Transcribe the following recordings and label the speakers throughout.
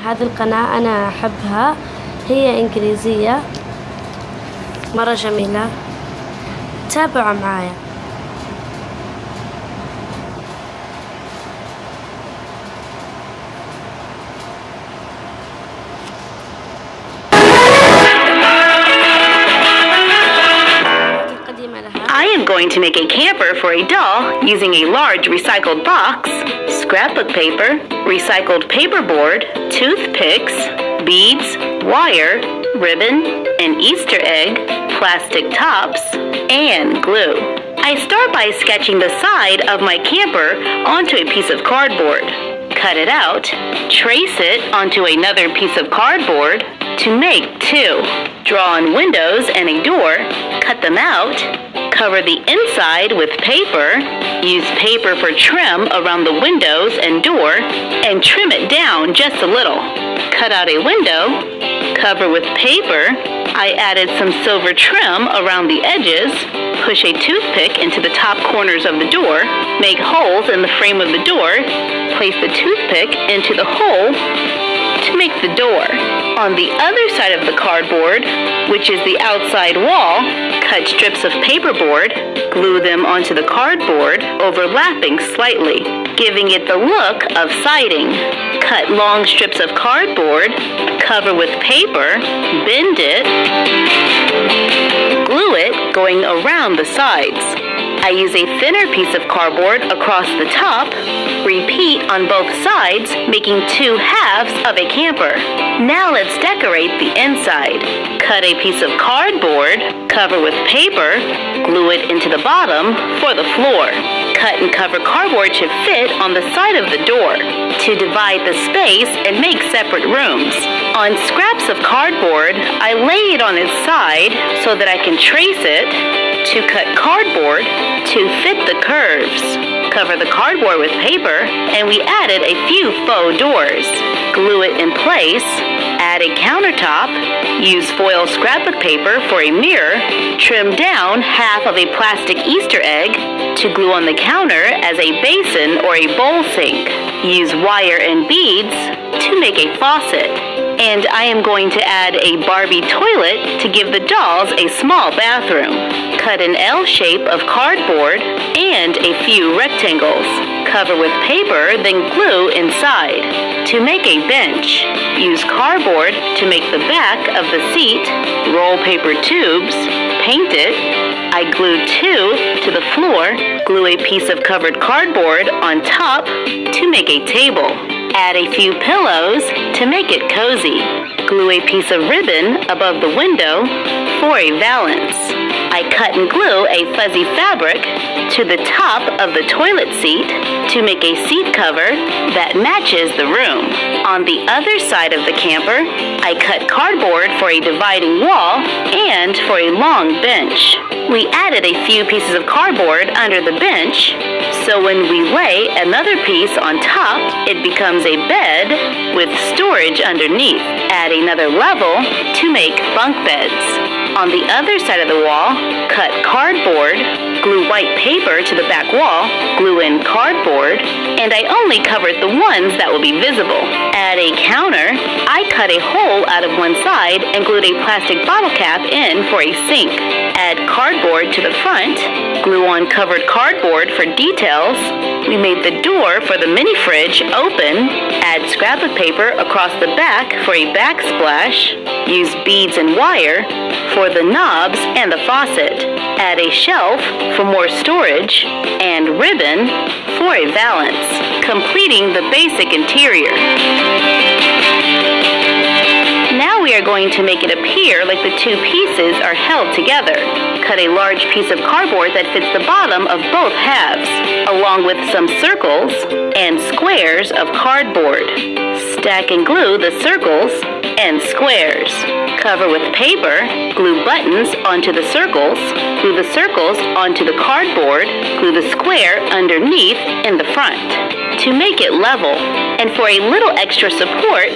Speaker 1: هذه القناة أنا أحبها، هي إنجليزية مرة جميلة، تابعوا معايا.
Speaker 2: I am going to make a camper for a doll using a large recycled box, scrapbook paper, recycled paperboard, toothpicks, beads, wire, ribbon, an Easter egg, plastic tops, and glue. I start by sketching the side of my camper onto a piece of cardboard. Cut it out, trace it onto another piece of cardboard to make two. Draw on windows and a door, cut them out, cover the inside with paper, use paper for trim around the windows and door, and trim it down just a little. Cut out a window, cover with paper. I added some silver trim around the edges, push a toothpick into the top corners of the door, make holes in the frame of the door, place the toothpick into the hole to make the door. On the other side of the cardboard, which is the outside wall, cut strips of paperboard, glue them onto the cardboard, overlapping slightly, giving it the look of siding. Cut long strips of cardboard, cover with paper, bend it, glue it going around the sides. I use a thinner piece of cardboard across the top, repeat on both sides, making two halves of a camper. Now let's decorate the inside. Cut a piece of cardboard, cover with paper, glue it into the bottom for the floor. Cut and cover cardboard to fit on the side of the door to divide the space and make separate rooms. On scraps of cardboard, I lay it on its side so that I can trace it to cut cardboard to fit the curves. Cover the cardboard with paper, and we added a few faux doors. Glue it in place, add a countertop, use foil scrapbook paper for a mirror, trim down half of a plastic Easter egg to glue on the counter as a basin or a bowl sink. Use wire and beads to make a faucet. And I am going to add a Barbie toilet to give the dolls a small bathroom. Cut an L shape of cardboard and a few rectangles. Cover with paper, then glue inside. To make a bench, use cardboard to make the back of the seat, roll paper tubes, paint it. I glue two to the floor, glue a piece of covered cardboard on top to make a table. Add a few pillows to make it cozy. Glue a piece of ribbon above the window for a valance. I cut and glue a fuzzy fabric to the top of the toilet seat to make a seat cover that matches the room. On the other side of the camper, I cut cardboard for a dividing wall and for a long bench. We added a few pieces of cardboard under the bench, so when we lay another piece on top, it becomes a bed with storage underneath. Add another level to make bunk beds. On the other side of the wall, cut cardboard, glue white paper to the back wall, glue in cardboard, and I only covered the ones that will be visible. Add a counter. I cut a hole out of one side and glued a plastic bottle cap in for a sink. Add cardboard to the front, glue on covered cardboard for details. We made the door for the mini fridge open, add scrapbook paper across the back for a backsplash, use beads and wire for the knobs and the faucet, add a shelf for more storage, and ribbon for a valance, completing the basic interior. Now we are going to make it appear like the two pieces are held together. Cut a large piece of cardboard that fits the bottom of both halves, along with some circles and squares of cardboard. Stack and glue the circles and squares. Cover with paper, glue buttons onto the circles, glue the circles onto the cardboard, glue the square underneath in the front to make it level. And for a little extra support,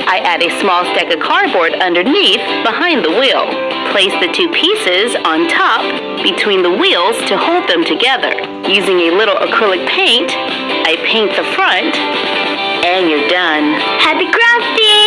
Speaker 2: I add a small stack of cardboard underneath behind the wheel. Place the two pieces on top between the wheels to hold them together. Using a little acrylic paint, I paint the front, and you're done. Happy crafting!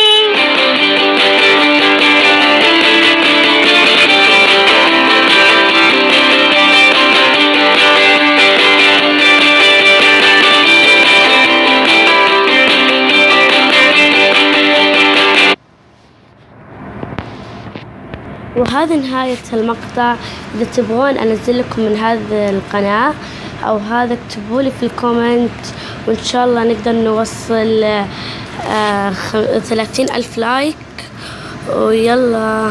Speaker 1: وهذه نهاية المقطع. إذا تبغون أنزل لكم من هذه القناة أو هذا اكتبوا لي في الكومنت، وإن شاء الله نقدر نوصل 30,000 لايك. ويلا